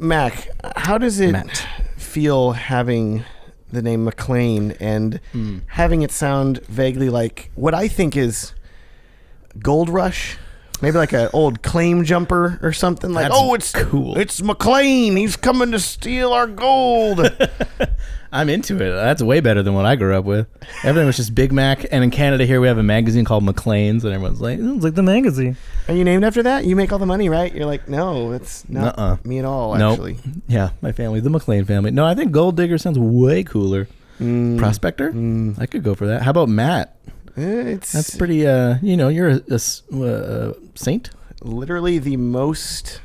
Mac, how does it feel having the name McLean and having it sound vaguely like what I think is Gold Rush? Maybe like an old claim jumper or something. Like, it's cool. It's McLean. He's coming to steal our gold. I'm into it. That's way better than what I grew up with. Everything was just Big Mac. And in Canada here, we have a magazine called McLean's, and everyone's like, it's like the magazine. Are you named after that? You make all the money, right? You're like, no, it's not me at all, actually. Yeah, my family, the McLean family. No, I think Gold Digger sounds way cooler. Prospector? I could go for that. How about Matt? That's pretty, you're a saint? Literally the most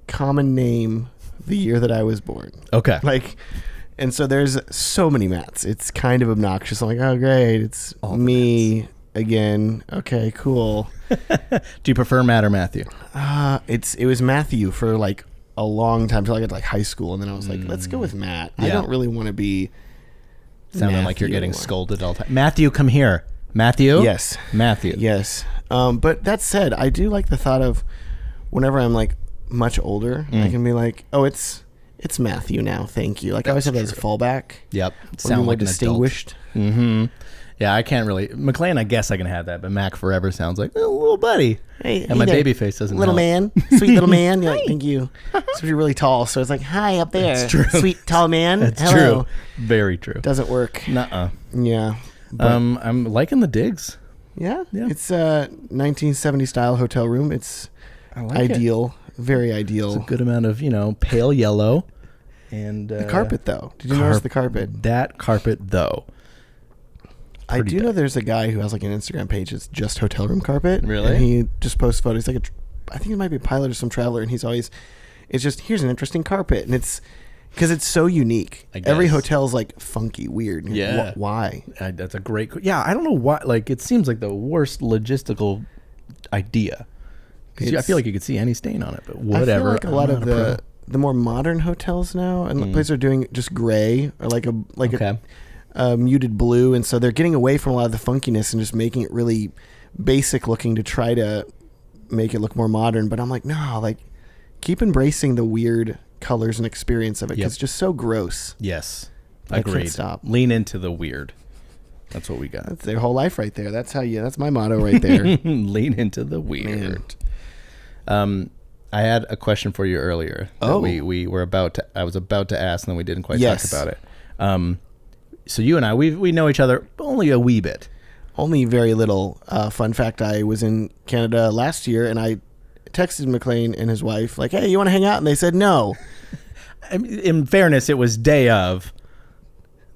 common name the year that I was born. Okay. And so there's so many Matts. It's kind of obnoxious. I'm like, oh, great. It's all me again. Okay, cool. Do you prefer Matt or Matthew? It was Matthew for like a long time till I got to like high school. And then I was like, let's go with Matt. Yeah. I don't really want to be sounding Matthew like you're getting scolded all the time. Matthew, come here. Matthew? Yes. Matthew. Yes. But that said, I do like the thought of whenever I'm like much older, I can be like, oh, it's Matthew now. Thank you. Like I always have that as a fallback. Yep. Sound like distinguished. Mm-hmm. Yeah, I can't really. McLean, I guess I can have that, but Mac forever sounds like little buddy. Hey, and my baby face doesn't little help. Man, sweet little man. You're like, thank you. So you're really tall, so it's like, hi up there. That's true. Sweet tall man. That's hello. True. Very true. Doesn't work. Nuh-uh. Yeah. I'm liking the digs. Yeah. It's a 1970 style hotel room. It's ideal. Very ideal. It's a good amount of pale yellow. And the carpet, though. Did you notice the carpet? That carpet, though. I do know there's a guy who has like an Instagram page. It's just hotel room carpet. Really? And he just posts photos. I think it might be a pilot or some traveler, and he's always, it's just, here's an interesting carpet. And it's, because it's so unique. Every hotel's like funky, weird. Yeah. Why? That's a great, I don't know why. Like, it seems like the worst logistical idea. Because I feel like you could see any stain on it, but whatever. I feel like a lot of the more modern hotels now, and the places are doing just gray or like a muted blue, and so they're getting away from a lot of the funkiness and just making it really basic looking to try to make it look more modern. But I'm like, no, like keep embracing the weird colors and experience of it because it's just so gross. Yes, agreed. Can't stop. Lean into the weird. That's what we got. That's their whole life right there. That's my motto right there. Lean into the weird. I had a question for you earlier. That we were I was about to ask, and then we didn't quite talk about it. So you and I, we know each other only a wee bit. Only very little. Fun fact, I was in Canada last year, and I texted McLean and his wife, like, hey, you want to hang out? And they said no. In fairness, it was day of.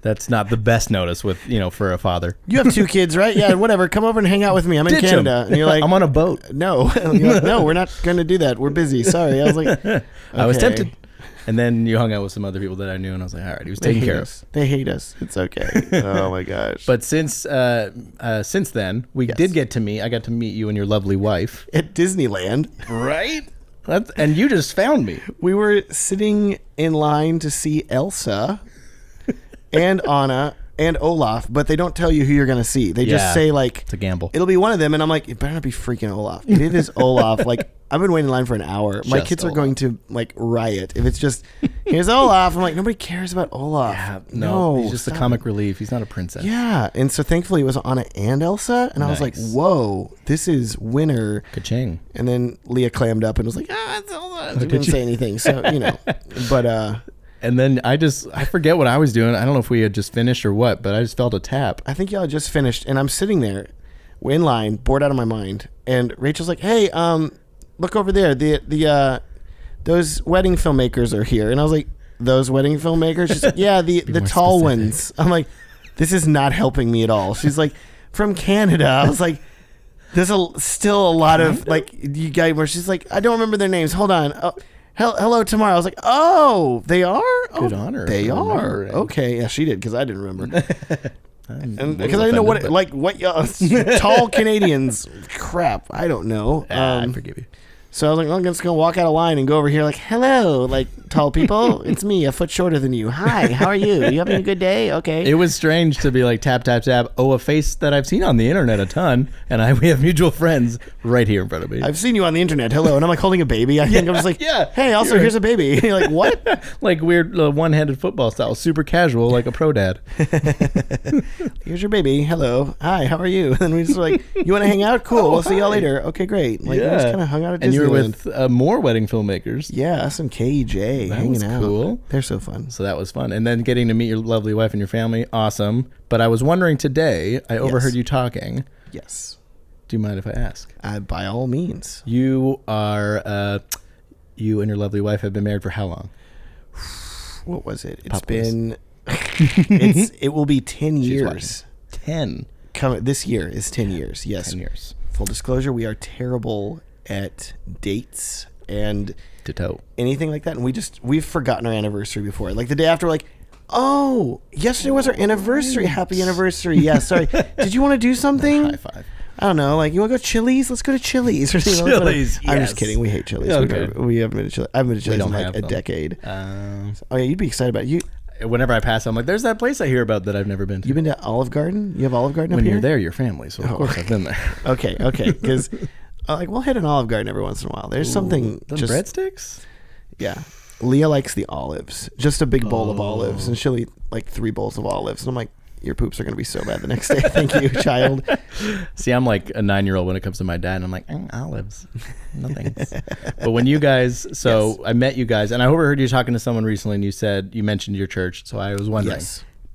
That's not the best notice with, for a father. You have 2 kids, right? Yeah, whatever. Come over and hang out with me. I'm in Canada. And you're like, I'm on a boat. No. You're like, no, we're not going to do that. We're busy. Sorry. I was like, okay. I was tempted. And then you hung out with some other people that I knew, and I was like, all right, he was taken care of. They hate us. It's okay. Oh, my gosh. But since then, I got to meet you and your lovely wife. At Disneyland. Right? And you just found me. We were sitting in line to see Elsa and Anna and Olaf, but they don't tell you who you're going to see. They just say, like, it's a gamble. It'll be one of them, and I'm like, it better not be freaking Olaf. If it is Olaf, like, I've been waiting in line for an hour. My kids are going to, like, riot. If it's just, here's Olaf, I'm like, nobody cares about Olaf. Yeah, no, he's just a comic relief. He's not a princess. Yeah, and so thankfully it was Anna and Elsa, and I was like, whoa, this is winner. Ka-ching. And then Leah clammed up and was like, it's Elsa. She didn't say anything, so, but... And then I forget what I was doing. I don't know if we had just finished or what, but I just felt a tap. I think y'all had just finished, and I'm sitting there in line, bored out of my mind, and Rachel's like, hey, look over there. Those wedding filmmakers are here. And I was like, those wedding filmmakers? She's like, yeah, the tall ones. I'm like, this is not helping me at all. She's like, from Canada. I was like, there's still a lot of, like, you guys where she's like, I don't remember their names. Hold on. Oh, hello tomorrow. I was like, oh, they are? Good honor. They are. Okay. Yeah, she did, because I didn't remember. And because I didn't know what y'all tall Canadians. Crap, I don't know. I forgive you. So I was like, well, I'm just going to walk out of line and go over here like, hello, like, tall people. It's me, a foot shorter than you. Hi, how are you? You having a good day? Okay. It was strange to be like, tap, tap, tap. Oh, a face that I've seen on the internet a ton. And we have mutual friends right here in front of me. I've seen you on the internet. Hello. And I'm like holding a baby. I think I'm just like, hey, also, here's a baby. And you're like, what? Like weird one-handed football style. Super casual, like a pro dad. Here's your baby. Hello. Hi, how are you? And we just were like, you want to hang out? Cool. We'll see y'all later. Okay, great. Like, we just kind of hung out at Disneyland. And you were with more wedding filmmakers. Yeah, us and KJ hanging out. Cool. They're so fun. So that was fun. And then getting to meet your lovely wife and your family. Awesome. But I was wondering today, I overheard you talking. Yes. Do you mind if I ask? By all means. You are, you and your lovely wife have been married for how long? What was it? It's been, it will be 10 years. 10. This year is 10 years. Yes. 10 years. Full disclosure, we are terrible at dates and anything like that. And we've forgotten our anniversary before. Like the day after, we're like, oh, yesterday was our anniversary. Right. Happy anniversary. Yeah, sorry. Did you want to do something? High five. I don't know. Like, you want to go Chili's? Let's go to Chili's. Or Chili's, I'm just kidding. We hate Chili's. Okay. We haven't been to Chili's. I haven't been to Chili's in like a decade. Oh, yeah, you'd be excited about it. Whenever I pass, I'm like, there's that place I hear about that I've never been to. You've been to Olive Garden? You have Olive Garden up here? When you're there, your family. So, of course, I've been there. Okay. Because, like, we'll hit an Olive Garden every once in a while. There's something. The breadsticks? Yeah. Leah likes the olives. Just a big bowl of olives. And she'll eat, like, 3 bowls of olives. And I'm like, your poops are going to be so bad the next day. Thank you, child. See, I'm like a 9-year-old when it comes to my dad. And I'm like, olives. Nothing. But when you guys, I met you guys. And I overheard you talking to someone recently. And you mentioned your church. So I was wondering,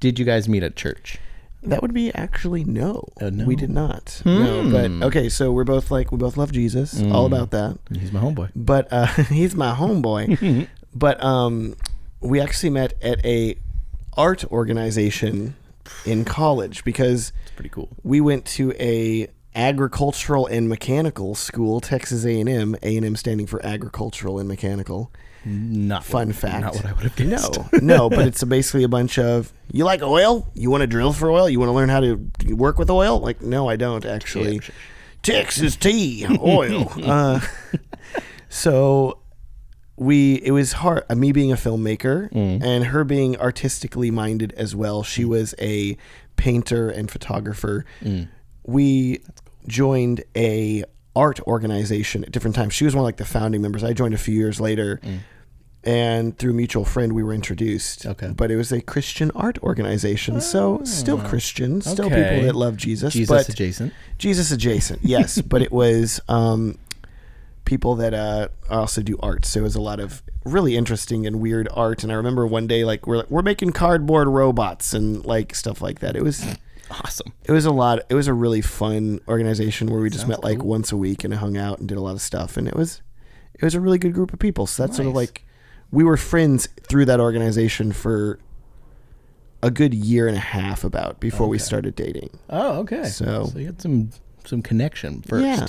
did you guys meet at church? That would be actually no. No. We did not. No, but okay, so we both love Jesus. All about that. He's my homeboy. But he's my homeboy. But we actually met at a art organization in college because it's pretty cool. We went to a agricultural and mechanical school, Texas A&M standing for agricultural and mechanical. Fun fact. Not what I would have guessed. No, but it's basically a bunch of, you like oil? You want to drill for oil? You want to learn how to work with oil? Like, no, I don't actually. Texas tea, oil. So it was hard, me being a filmmaker and her being artistically minded as well. She was a painter and photographer. We joined a art organization at different times. She was one of like the founding members. I joined a few years later, and through a mutual friend we were introduced. Okay. But it was a Christian art organization, so still Christian, still people that love Jesus. Jesus adjacent. Jesus adjacent, yes. But it was people that also do art. So it was a lot of really interesting and weird art. And I remember one day, like we're making cardboard robots and like stuff like that. It was awesome. It was a lot. It was a really fun organization where we just met like once a week and hung out and did a lot of stuff. And it was a really good group of people. So that's sort of like, we were friends through that organization for a good year and a half before we started dating. Oh, okay. So you had some connection first. Yeah.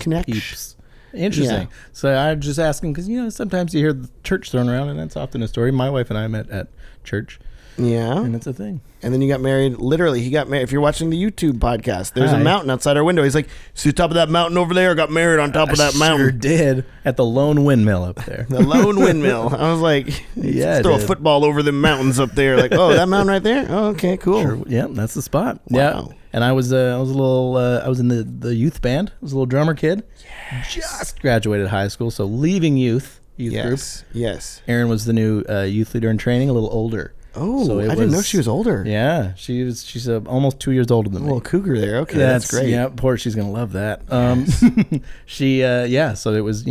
Connection. Interesting. Yeah. So I'm just asking because, sometimes you hear the church thrown around, and that's often a story. My wife and I met at church. Yeah. And it's a thing. And then you got married. Literally, he got married. If you're watching the YouTube podcast, there's a mountain outside our window. He's like, see the top of that mountain over there? I got married on top of that mountain. Sure did. At the lone windmill up there. The lone windmill. I was like, throw a football over the mountains up there. Like, oh, that mountain right there? Oh, okay, cool. Sure. Yeah, that's the spot. Wow. Yeah. And I was I was in the youth band. I was a little drummer kid. Yes. Just graduated high school, so leaving youth group. Yes. Erin was the new youth leader in training, a little older. Oh, so I didn't know she was older. Yeah, she's almost 2 years older than me. A little cougar there. Okay, that's great. Yeah, she's gonna love that. Yes. So it was,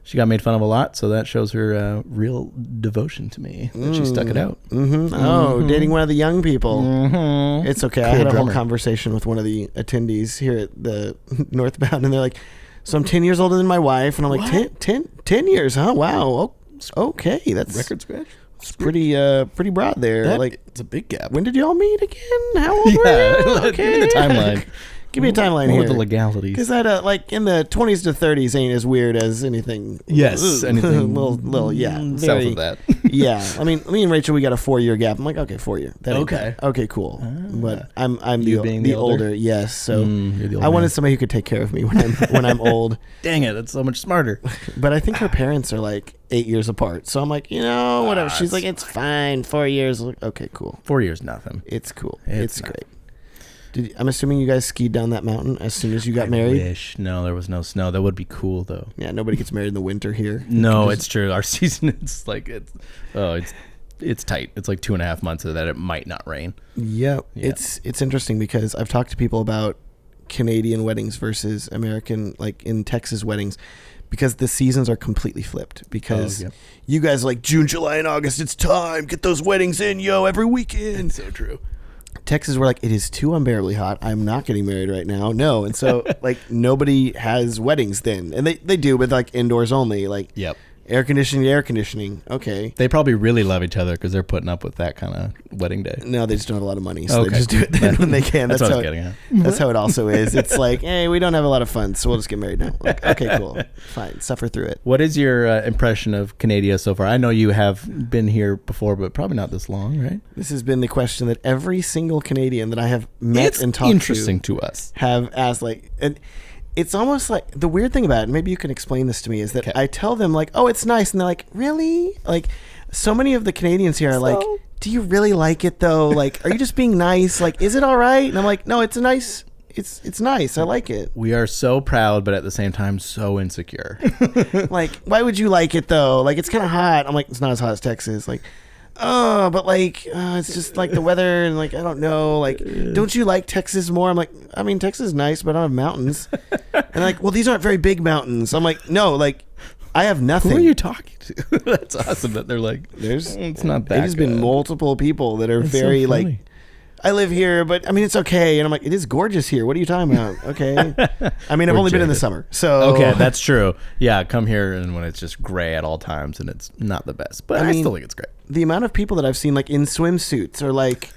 she got made fun of a lot, so that shows her real devotion to me. That she stuck it out. Mm-hmm. Oh, dating one of the young people. Mm-hmm. It's okay. I had a whole conversation with one of the attendees here at the Northbound, and they're like, so I'm 10 years older than my wife, and I'm like, 10 years, huh? Wow. Okay, that's record scratch. It's pretty broad there. It's a big gap. When did y'all meet again? How old were you? Okay. Give me the timeline. Give me a timeline What here. are the legalities? Because that like in the 20s to 30s ain't as weird as anything. Yes, anything little yeah. south of that. Yeah, I mean, me and Rachel, we got a 4-year gap. I'm like, okay, 4 year. That ain't Okay. bad. Okay, cool. But I'm You the being the older? older. Yes, so You're the old I wanted man. somebody who could take care of me when I'm old. Dang it, that's so much smarter. But I think her parents are like 8 years apart. So I'm like, whatever. She's like, it's fine. 4 years. I'm like, okay, cool. 4 years, nothing. It's cool. It's Great. I'm assuming you guys skied down that mountain as soon as you got married. Wish. No, there was no snow. That would be cool though. Yeah, nobody gets married in the winter here. No, it's true. Our season, it's tight. It's like 2.5 months so that it might not rain. Yep. Yeah. It's interesting because I've talked to people about Canadian weddings versus American, like in Texas weddings, because the seasons are completely flipped. Because you guys are like June, July, and August. It's time. Get those weddings in, every weekend. It's so true. Texas, we're like, it is too unbearably hot. I'm not getting married right now. No. And so like nobody has weddings then. And they do, but like indoors only. Like air conditioning. Okay. They probably really love each other because they're putting up with that kind of wedding day. No, they just don't have a lot of money. So they just do it then when they can. That's what I was getting at. That's how it also is. It's like, hey, we don't have a lot of fun, so we'll just get married now. Like, okay, cool. Fine. Suffer through it. What is your impression of Canada so far? I know you have been here before, but probably not this long, right? This has been the question that every single Canadian that I have met and talked interesting to us have asked, like, and it's almost like the weird thing about it, maybe you can explain this to me, is that I tell them like, oh, it's nice. And they're like, really? Like so many of the Canadians here are like, do you really like it though? Like, are you just being nice? Like, is it all right? And I'm like, no, it's nice. It's nice. I like it. We are so proud, but at the same time, so insecure. Like, why would you like it though? Like, it's kind of hot. I'm like, it's not as hot as Texas. Like, oh, but like, it's just like the weather and like, I don't know. Like, don't you like Texas more? I'm like, I mean, Texas is nice, but I don't have mountains. And like, well, these aren't very big mountains. I'm like, no, like, I have nothing. Who are you talking to? That's awesome that they're like, it's not that There's been multiple people that are very like, I live here, but I mean, it's okay. And I'm like, it is gorgeous here. What are you talking about? Okay. I mean, I've only been in the summer. So okay, that's true. Yeah, come here and when it's just gray at all times and it's not the best. But I still think it's great. The amount of people that I've seen like in swimsuits or like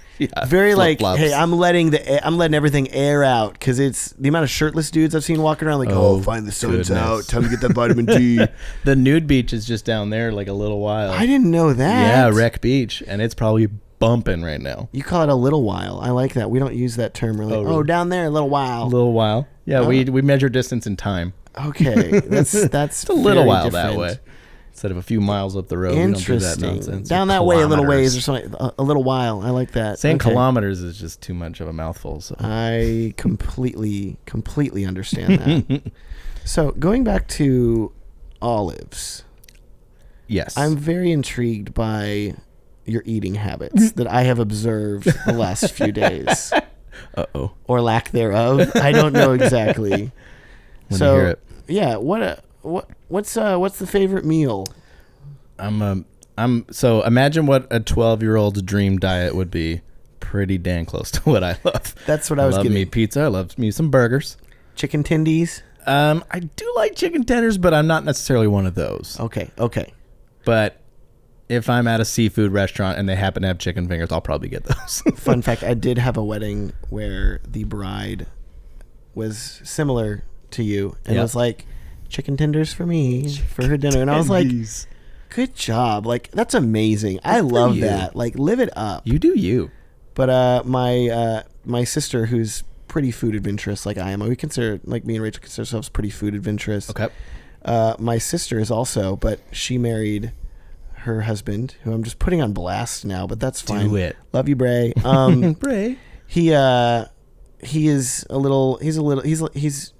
very like, hey, I'm letting everything air out, because it's the amount of shirtless dudes I've seen walking around like, find the sun's out, time to get that vitamin D. The nude beach is just down there like a little while. I didn't know that. Yeah, Wreck Beach, and it's probably bumping right now. You call it a little while. I like that. We don't use that term really. Oh, down there, a little while. A little while. Yeah, we measure distance in time. Okay, that's it's a little while different. That way. Instead of a few miles up the road, interesting. We don't do that nonsense. Down that way, a little ways or something. A little while. I like that. Saying kilometers is just too much of a mouthful. So I completely understand that. So going back to olives. Yes. I'm very intrigued by your eating habits that I have observed the last few days. Uh-oh. Or lack thereof. I don't know exactly. So, hear it. Yeah, what's the favorite meal? So imagine what a 12-year-old's dream diet would be. Pretty dang close to what I love. That's what I was getting. I love me pizza. I love me some burgers. Chicken tendies? I do like chicken tenders, but I'm not necessarily one of those. Okay. But if I'm at a seafood restaurant and they happen to have chicken fingers, I'll probably get those. Fun fact, I did have a wedding where the bride was similar to you and was like, chicken tenders for me for her dinner. And I was like, good job. Like, that's amazing. I love that. Like, live it up. You do you. But my sister, who's pretty food adventurous like I am, we consider, like me and Rachel consider ourselves pretty food adventurous. Okay. My sister is also, but she married her husband, who I'm just putting on blast now, but that's fine. Do it. Love you, Bray. Bray. He's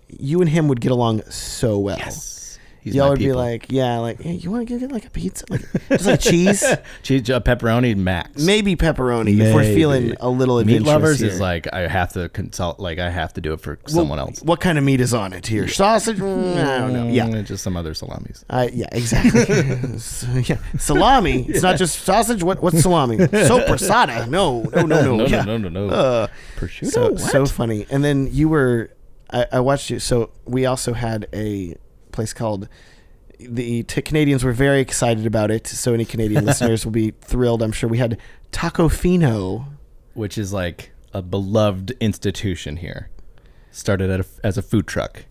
you and him would get along so well. Yes. Y'all would be like, hey, you want to get like a pizza? Like, just like cheese? Cheese, pepperoni, max. Maybe pepperoni if we're feeling a little adventurous. Meat lovers here. is like, I have to consult, like I have to do it for someone else. What kind of meat is on it here? Sausage? I don't know. Yeah. Just some other salamis. Yeah, exactly. Salami. It's not just sausage. What's salami? Sopressata. No. No. Prosciutto. So funny. And then you were, I watched you. So we also had a place called Canadians were very excited about it, so any Canadian listeners will be thrilled. I'm sure we had Taco Fino, which is like a beloved institution here. started as a food truck.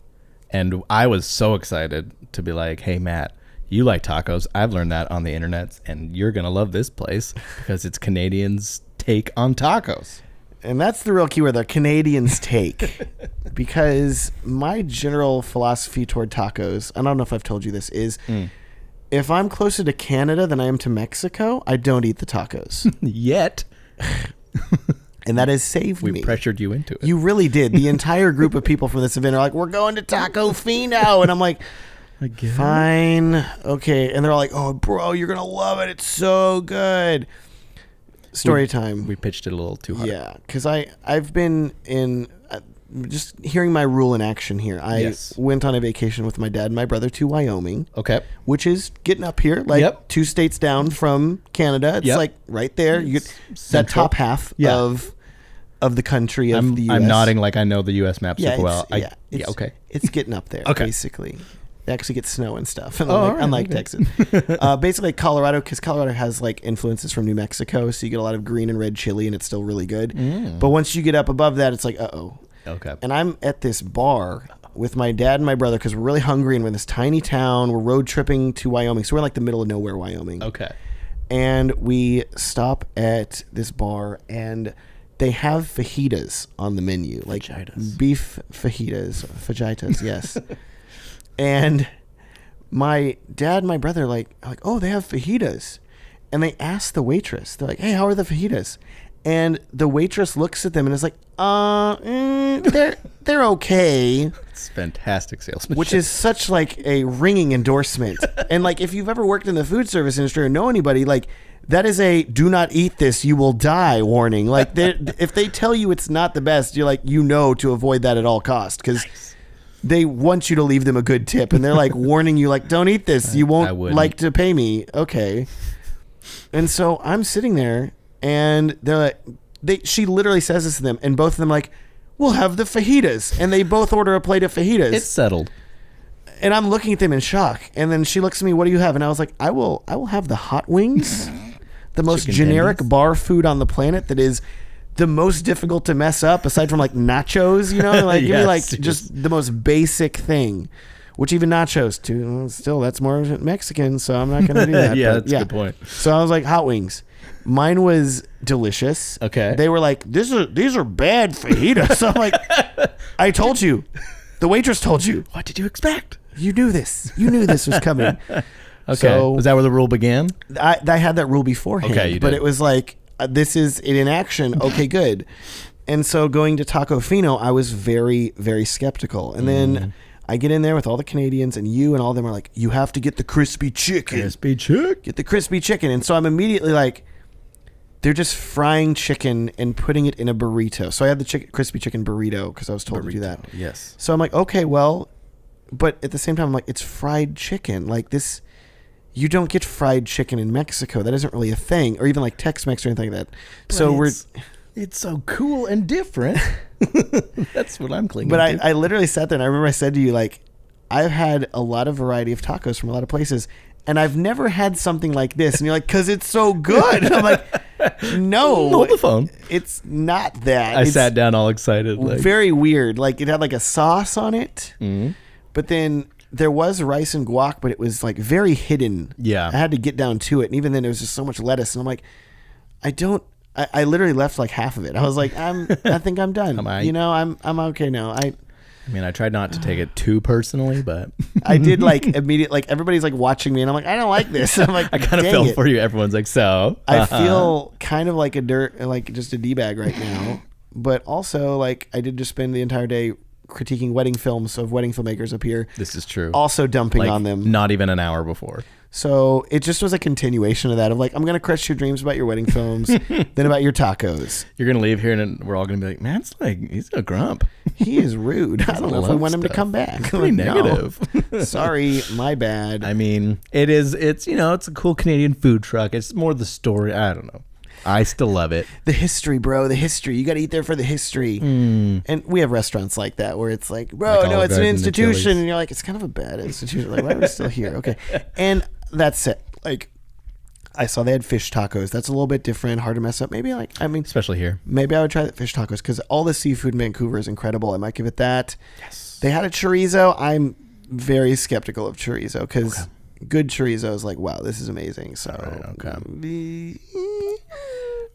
And I was so excited to be like, hey, Matt, you like tacos. I've learned that on the internet, and you're going to love this place because it's Canadians' take on tacos. And that's the real key word, the Canadians' take. Because my general philosophy toward tacos, I don't know if I've told you this, is if I'm closer to Canada than I am to Mexico, I don't eat the tacos. Yet. And that has saved me. We pressured you into it. You really did. The entire group of people from this event are like, we're going to Taco Fino. And I'm like, fine. Okay. And they're all like, oh, bro, you're going to love it. It's so good. Story time. We pitched it a little too hard. Yeah. Because I've been in... just hearing my rule in action here. I went on a vacation with my dad and my brother to Wyoming. Okay. Which is getting up here, like 2 states down from Canada. It's like right there. You get that top half of the country of the U.S. I'm nodding like I know the U.S. map super well. Okay. It's getting up there, basically. They actually get snow and stuff, unlike Texas. Basically, Colorado, because Colorado has like influences from New Mexico, so you get a lot of green and red chili, and it's still really good. But once you get up above that, it's like, uh-oh. Okay. And I'm at this bar with my dad and my brother because we're really hungry and we're in this tiny town. We're road tripping to Wyoming. So we're in like the middle of nowhere, Wyoming. Okay. And we stop at this bar and they have fajitas on the menu. Like beef fajitas, yes. And my dad and my brother are like, oh, they have fajitas. And they ask the waitress, they're like, hey, how are the fajitas? And the waitress looks at them and is like, they're okay. It's fantastic salesmanship. Which is such like a ringing endorsement. And like, if you've ever worked in the food service industry or know anybody, like that is a do not eat this, you will die warning. Like if they tell you it's not the best, you're like, to avoid that at all costs. Because they want you to leave them a good tip. And they're like warning you like, don't eat this. You won't like to pay me. Okay. And so I'm sitting there. And they're like, she literally says this to them, and both of them are like, we'll have the fajitas. And they both order a plate of fajitas. It's settled. And I'm looking at them in shock. And then she looks at me, what do you have? And I was like, I will have the hot wings, the most Chicken generic tenders. bar food on the planet that is the most difficult to mess up, aside from like nachos, like give me like just the most basic thing. Which even nachos, too, still that's more Mexican, so I'm not going to do that. That's a good point. So I was like, hot wings. Mine was delicious. Okay. They were like, these are bad fajitas. So I'm like, I told you. The waitress told you. What did you expect? You knew this. You knew this was coming. Okay. So, was that where the rule began? I had that rule beforehand. Okay, you did. But it was like, this is it in action. Okay, good. And so going to Taco Fino, I was very, very skeptical. And then I get in there with all the Canadians, and you and all of them are like, you have to get the crispy chicken. Crispy chicken. Get the crispy chicken. And so I'm immediately like, they're just frying chicken and putting it in a burrito. So I had the crispy chicken burrito because I was told to do that. Yes. So I'm like, okay, well, but at the same time, I'm like, it's fried chicken. Like this, you don't get fried chicken in Mexico. That isn't really a thing, or even like Tex-Mex or anything like that. But so it's so cool and different. That's what I'm clinging But to. I literally sat there and I remember I said to you, like, I've had a lot of variety of tacos from a lot of places, and I've never had something like this. And you're like, because it's so good. And I'm like, no. Hold the phone. It's not that. I sat down all excited. Like. Very weird. Like, it had like a sauce on it. Mm-hmm. But then there was rice and guac, but it was like very hidden. Yeah. I had to get down to it. And even then, there was just so much lettuce. And I'm like, I literally left like half of it. I was like, I think I'm done. I'm okay now. I mean, I tried not to take it too personally, but I did like immediate, like everybody's like watching me and I'm like, I don't like this. I'm like, I kind of felt for you. Everyone's like, so I feel kind of like just a D-bag right now, but also like I did just spend the entire day critiquing wedding films of wedding filmmakers up here. This is true. Also dumping on them. Not even an hour before. So it just was a continuation of that of like, I'm going to crush your dreams about your wedding films, then about your tacos. You're going to leave here and we're all going to be like, man's like, he's a grump. He is rude. I don't know if we want him to come back. It's pretty negative. Sorry, my bad. I mean, it's a cool Canadian food truck. It's more the story. I don't know. I still love it. The history, bro. The history. You got to eat there for the history. And we have restaurants like that where it's like, bro, like no, it's an institution. And you're like, it's kind of a bad institution. Like, why are we still here? Okay. And that's it. Like, I saw they had fish tacos. That's a little bit different, hard to mess up. Maybe especially here. Maybe I would try the fish tacos because all the seafood in Vancouver is incredible. I might give it that. Yes. They had a chorizo. I'm very skeptical of chorizo because good chorizo is like, wow, this is amazing. So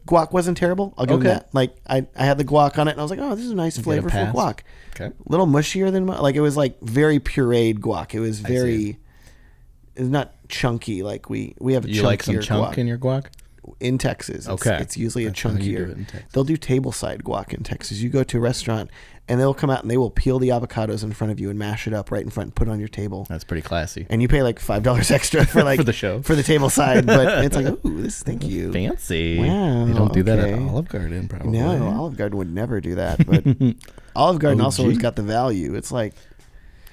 guac wasn't terrible. I'll give them that. Like I had the guac on it and I was like, oh, this is a nice flavorful guac. Okay. A little mushier than like it was like very pureed guac. It was it's not chunky like we have a chunkier. You like some chunk guac. In your guac? In Texas. It's usually That's a how you do chunkier. it in Texas. They'll do tableside guac in Texas. You go to a restaurant and they'll come out and they will peel the avocados in front of you and mash it up right in front and put it on your table. That's pretty classy. And you pay like $5 extra for like for the show. For the table side, but it's like, ooh, thank you. Fancy. Wow. You don't do that at Olive Garden, probably. No, Olive Garden would never do that. But Olive Garden also has got the value. It's like,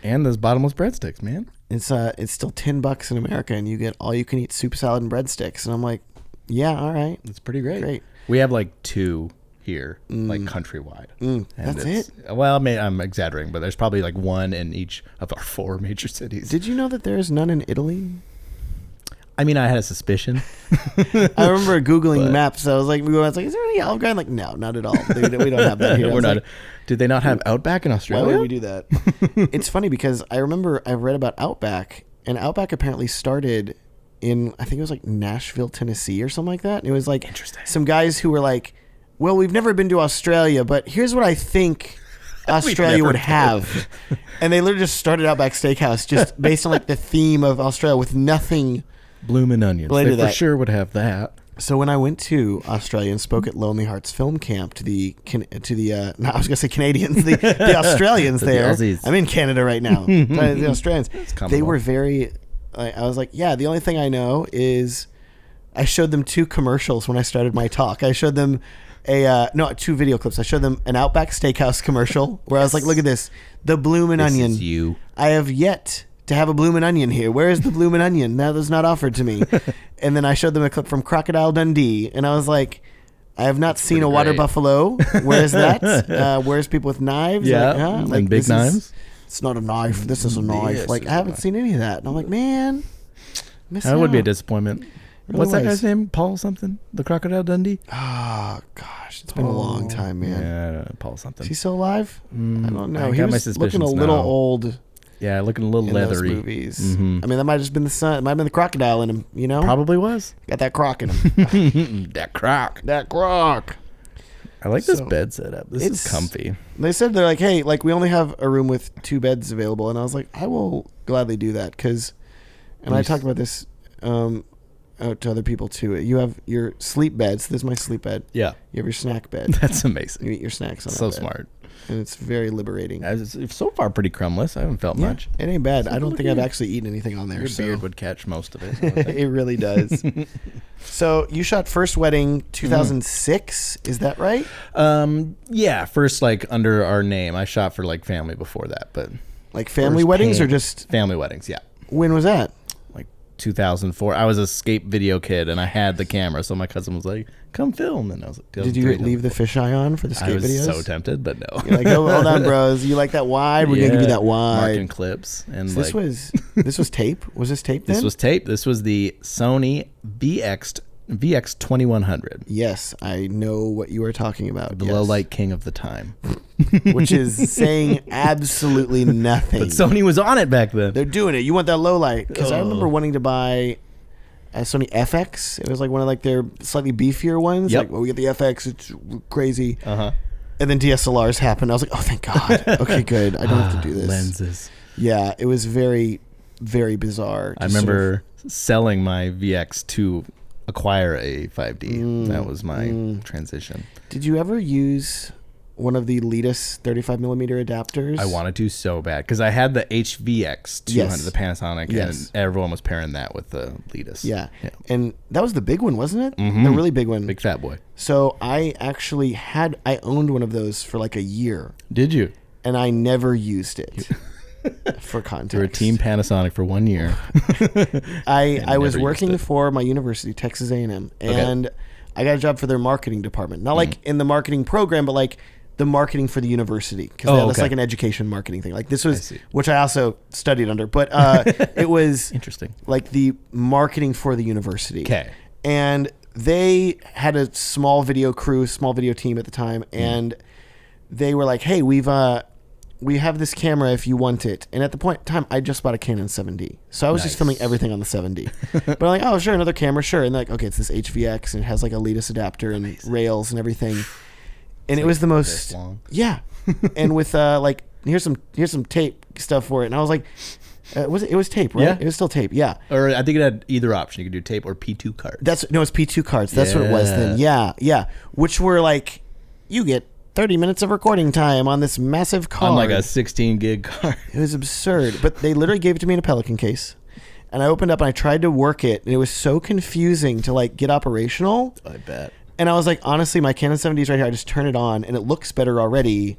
and those bottomless breadsticks, man. It's still $10 in America, and you get all you can eat soup, salad, and breadsticks. And I'm like, yeah, all right, It's pretty great. Great. We have like 2 here, like countrywide. That's it. Well, I'm exaggerating, but there's probably like 1 in each of our 4 major cities. Did you know that there is none in Italy? I mean, I had a suspicion. I remember Googling maps. I was like, is there any Olive Garden? Like, no, not at all. We don't have that here. We're not. Did they not have Outback in Australia? Why would we do that? It's funny because I remember I read about Outback, and Outback apparently started in, I think it was like Nashville, Tennessee or something like that. And it was like some guys who were like, well, we've never been to Australia, but here's what I think Australia would have. And they literally just started Outback Steakhouse just based on like the theme of Australia with nothing. Bloomin' onions. They for sure would have that. So when I went to Australia and spoke at Lonely Hearts Film Camp to the no, I was gonna say Canadians, the Australians there. Aussies. I'm in Canada right now. The Australians, they were very. I was like, yeah. The only thing I know is I showed them 2 commercials when I started my talk. I showed them 2 video clips. I showed them an Outback Steakhouse commercial where I was like, look at this, the bloomin' onion. Is you. I have yet to have a bloomin' onion here. Where is the bloomin' onion? That was not offered to me. And then I showed them a clip from Crocodile Dundee, and I was like, I have not seen a water buffalo. Where is that? Where's people with knives? Yeah, like, huh? and big knives. It's not a knife. This is a knife. Like I haven't seen any of that. And I'm like, man, that would be a disappointment. Really What's that guy's name? Paul something? The Crocodile Dundee? Oh, gosh. It's been a long time, man. Yeah, Paul something. Is he still alive? I don't know. He was looking a little old. Yeah, looking a little leathery. Those movies. Mm-hmm. I mean, that might have just been the sun. It might have been the crocodile in him, you know? Probably was. Got that croc in him. That croc. That croc. I like this bed setup. This is comfy. They said they're like, hey, like we only have a room with 2 beds available. And I was like, I will gladly do that because, and I talked about this to other people too. You have your sleep bed. So this is my sleep bed. Yeah. You have your snack bed. That's amazing. You eat your snacks on so that bed. Smart. And it's very liberating. It's so far pretty crumless. I haven't felt much. It ain't bad. I don't think I've actually eaten anything on there. Your beard would catch most of it. It really does. So you shot First Wedding 2006. Is that right? Yeah. First, like under our name. I shot for like family before that, but like family weddings or just family weddings? Yeah. When was that? 2004. I was a Scape video kid and I had the camera, so my cousin was like, come film, and I was like, did you leave the fisheye on for the Scape videos? I was so tempted, but no. You're like, hold on, bros, you like that wide? We're gonna give you that wide. Marking clips. And so this was tape? Was this tape then? This was tape. This was the Sony VX2100. Yes, I know what you are talking about. The low light king of the time. Which is saying absolutely nothing. But Sony was on it back then. They're doing it. You want that low light? Because I remember wanting to buy a Sony FX. It was like one of like their slightly beefier ones. Yep. Like, well, we get the FX. It's crazy. And then DSLRs happened. I was like, oh, thank God. Okay, good. I don't have to do this. Lenses. Yeah, it was very, very bizarre. I remember selling my VX to acquire a 5D. That was my transition. Did you ever use one of the Letus 35mm adapters? I wanted to so bad because I had the HVX 200, the Panasonic, and everyone was pairing that with the Letus. Yeah, and that was the big one, wasn't it? The really big one. Big fat boy. So I actually I owned one of those for like a year. Did you? And I never used it. For context, you were a team Panasonic for 1 year. I was working for my university, Texas A&M, and I got a job for their marketing department. Not like in the marketing program, but like the marketing for the university, because that's like an education marketing thing. Like this was, which I also studied under, but it was interesting. Like the marketing for the university. Okay. And they had a small video crew, small video team at the time, and they were like, "Hey, we have this camera if you want it." And at the point in time, I just bought a Canon 7D, so I was just filming everything on the 7D. But I'm like, "Oh, sure, another camera, sure." And they're like, "Okay, it's this HVX, and it has like a Leadus adapter and rails and everything." And it was the most, yeah. And with like, here's some tape stuff for it, and I was like, it was tape, right? Yeah. It was still tape, yeah. Or I think it had either option. You could do tape or P2 cards. It's P2 cards. That's what it was then. Yeah. Which were like, you get 30 minutes of recording time on this massive card. On like a 16 gig card. It was absurd. But they literally gave it to me in a Pelican case. And I opened up and I tried to work it. And it was so confusing to like get operational. I bet. And I was like, honestly, my Canon 70 is right here. I just turn it on and it looks better already.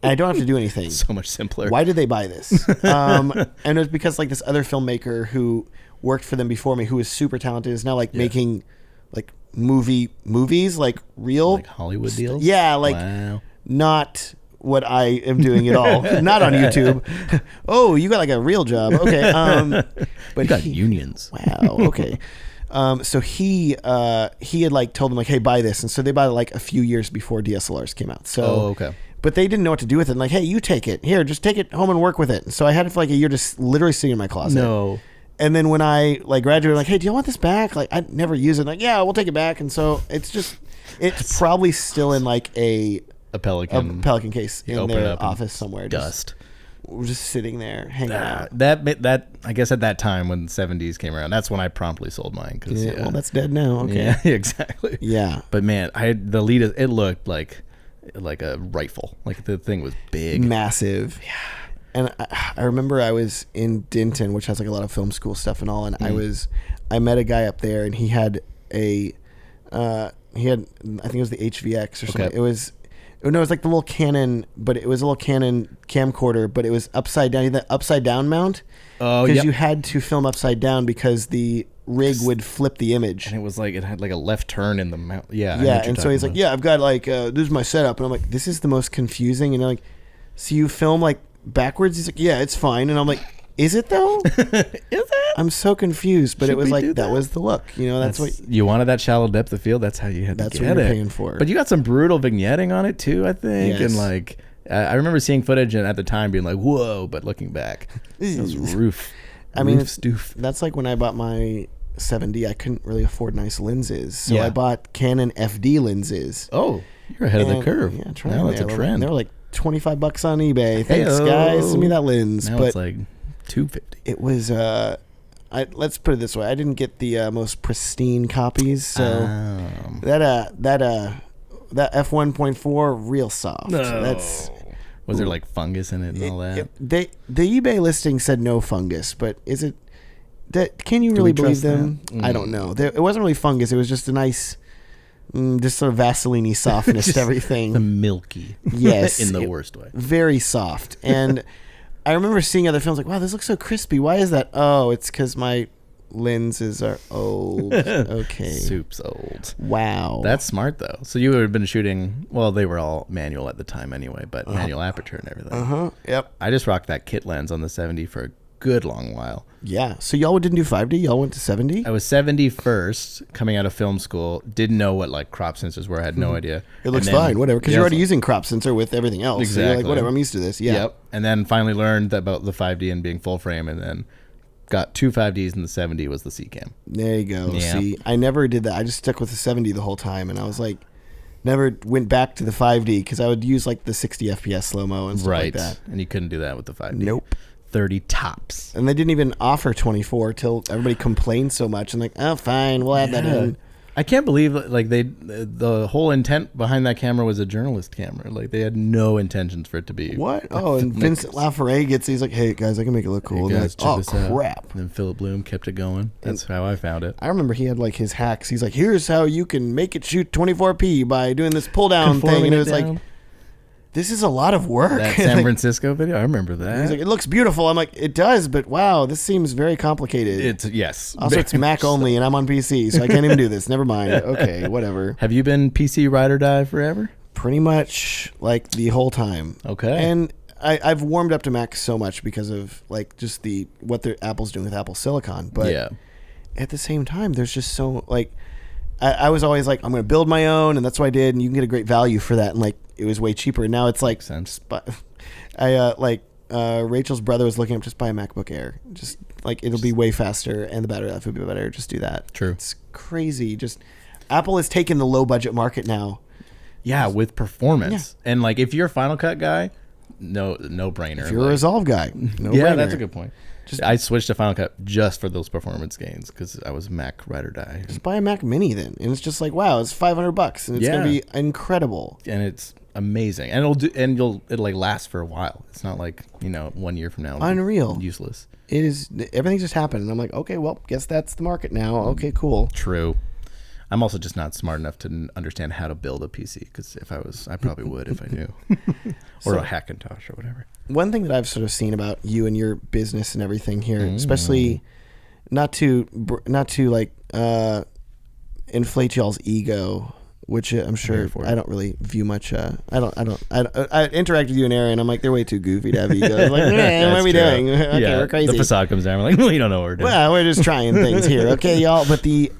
And I don't have to do anything. So much simpler. Why did they buy this? And it was because like this other filmmaker who worked for them before me, who was super talented, is now like making like movies, like real like Hollywood deals. Yeah, like not what I am doing at all. Not on YouTube. Oh, you got like a real job. Okay. But you got unions. Wow. Okay. So he had like told them like, "Hey, buy this," and so they bought it like a few years before DSLRs came out. So, okay. But they didn't know what to do with it. And like, "Hey, you take it here, just take it home and work with it." And so I had it for like a year, just literally sitting in my closet. No. And then when I like graduated, I'm like, "Hey, do you want this back?" Like, I never use it. Like, "Yeah, we'll take it back." And so it's probably still in like a Pelican case in their office somewhere. Dust. We're just sitting there hanging out. That I guess at that time when the 70s came around, that's when I promptly sold mine. Well, that's dead now. Okay. Yeah, exactly. Yeah. But man, the Leadus, it looked like a rifle. Like the thing was big, massive. Yeah. And I remember I was in Denton, which has like a lot of film school stuff and all. And I met a guy up there, and he had I think it was the HVX or something. It was like the little Canon, but it was a little Canon camcorder, but it was upside down. The upside down mount. Oh, because you had to film upside down because the rig would flip the image. And it was like, it had like a left turn in the mount. Yeah. Yeah. And so he's like, "Yeah, I've got like, this is my setup." And I'm like, "This is the most confusing." And they're like, "So you film like backwards?" He's like, "Yeah, it's fine." And I'm like, "Is it though?" Is it? I'm so confused, but it was like that was the look. You know, that's what you wanted, that shallow depth of field. That's how you had to get it. That's what you're paying for. But you got some brutal vignetting on it too, I think. Yes. And like, I remember seeing footage and at the time being like, "Whoa!" But looking back, it was roof. I mean, stoof. That's like when I bought my 7D. I couldn't really afford nice lenses, so I bought Canon FD lenses. Oh, you're ahead of the curve. Yeah, now that's a trend. They were like $25 on eBay. Thanks, guys. Send me that lens. Now it's like $250. It was. Let's put it this way. I didn't get the most pristine copies, so that f1.4 real soft. No. Was there like fungus in it and all that? The eBay listing said no fungus, but is it? Can you really believe them? I don't know. It wasn't really fungus. It was just a nice, just sort of Vaseline-y softness to everything. The milky. Yes. In the worst way. Very soft. And I remember seeing other films like, "Wow, this looks so crispy. Why is that?" Oh, it's because my lenses are old. Okay. Soup's old. Wow. That's smart, though. So you would have been shooting, well, they were all manual at the time anyway, but manual aperture and everything. Yep. I just rocked that kit lens on the 70 for a good long while. Yeah. So y'all didn't do 5D? Y'all went to 70? I was 70 first, coming out of film school. Didn't know what like crop sensors were. I had no idea. It looks fine, whatever, because you're already using crop sensor with everything else. Exactly. So you're like, whatever, I'm used to this. Yeah. Yep. And then finally learned about the 5D and being full frame, and then got 2 5Ds, and the 70 was the C-cam. There you go. Yeah. See, I never did that. I just stuck with the 70 the whole time, and I was like, never went back to the 5D because I would use like the 60 FPS slow-mo and stuff like that. And you couldn't do that with the 5D. Nope. 30 tops. And they didn't even offer 24 till everybody complained so much, and like, "Oh, fine, we'll add that in." I can't believe like the whole intent behind that camera was a journalist camera. Like they had no intentions for it to be. What? Oh, and Vincent Laforet he's like, "Hey guys, I can make it look cool." Hey guys, check oh this crap! Out. And then Philip Bloom kept it going. That's how I found it. I remember he had like his hacks. He's like, "Here's how you can make it shoot 24p by doing this pull down thing," and it was like, this is a lot of work. That San Francisco video, I remember that. He's like, "It looks beautiful." I'm like, "It does, but wow, this seems very complicated." Yes. Also, it's Mac only, and I'm on PC, so I can't even do this. Never mind. Okay, whatever. Have you been PC ride or die forever? Pretty much, like the whole time. Okay. And I've warmed up to Mac so much because of like just what Apple's doing with Apple Silicon, but at the same time, there's just so like I was always like, I'm going to build my own, and that's what I did, and you can get a great value for that, and like it was way cheaper. And now it's like, Rachel's brother was looking up, just buy a MacBook Air, just like it'll be way faster, and the battery life will be better. Just do that. True. It's crazy. Just Apple has taken the low budget market now. Yeah, with performance, and like if you're a Final Cut guy, no brainer. If you're a Resolve guy, no yeah, brainer. that's a good point. I switched to Final Cut just for those performance gains because I was Mac ride or die. Just buy a Mac Mini then, and it's just like, wow, it's $500, and it's gonna be incredible, and it's amazing, and it'll like last for a while. It's not like 1 year from now, unreal, useless. It is. Everything's just happened, and I'm like, okay, well, guess that's the market now. Okay, cool. True. I'm also just not smart enough to understand how to build a PC, because if I was, I probably would if I knew. Or a Hackintosh or whatever. One thing that I've sort of seen about you and your business and everything here, especially not to like inflate y'all's ego, which I'm sure I don't really view much. I interact with you and Aaron. I'm like, they're way too goofy to have egos. I'm like, man, what are we doing? Okay, we're crazy. The facade comes down. We're like, well, you don't know what we're doing. Well, we're just trying things here, okay, y'all. But the